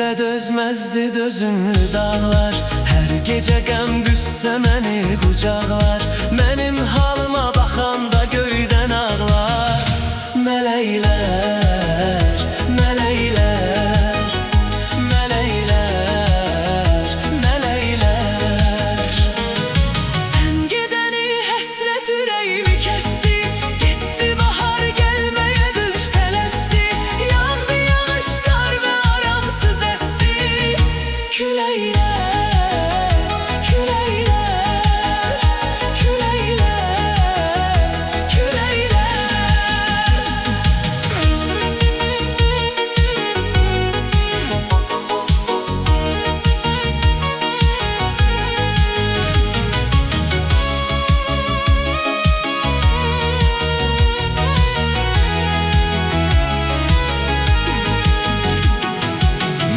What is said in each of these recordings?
Dözsə dözməzdi dözümlü dağlar, hər gecə qəm qüssə məni qucaqlar. Mənim halıma baxanda göydən ağlar. Mələklər, mələklər, mələklər, mələklər. Sən gedəni həsrət ürəyimi kəsdi, getdi bahar gəlməyə qış tələsdi. Yağdı yağış qar və aramsız əsdi. Küləklər, küləklər, küləklər, küləklər.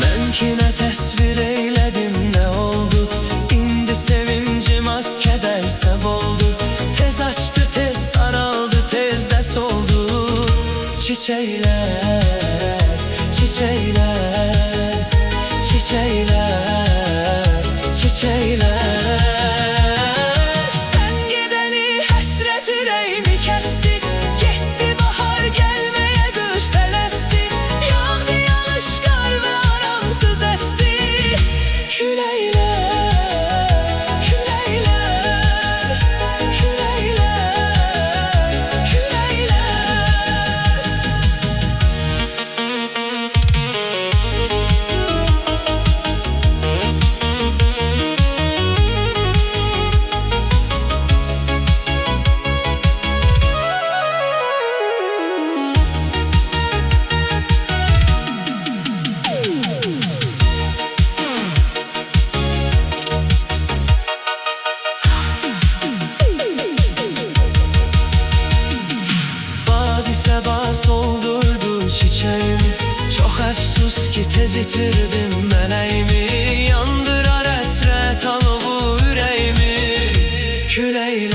Mən ki nə təsvir eylədim, nə oldu? İndi sevincim az kədərsə boldu. Tez açdı, tez saraldı, tez də soldu. Çiçəklər, çiçəklər, çiçəklər, çiçəklər. Sən gedəni həsrət ürəyimi kəsdi, getdi bahar gəlməyə qış tələsdi. Yağdı yağış qar və aramsız əsdi. Küləklər, küləklər, küləklər, küləklər. Sabah soldurdu çiçeğimi, çok əfsus ki tez itirdim mələyimi. Yandırar əsrət alovu ürəyimi. Küləklər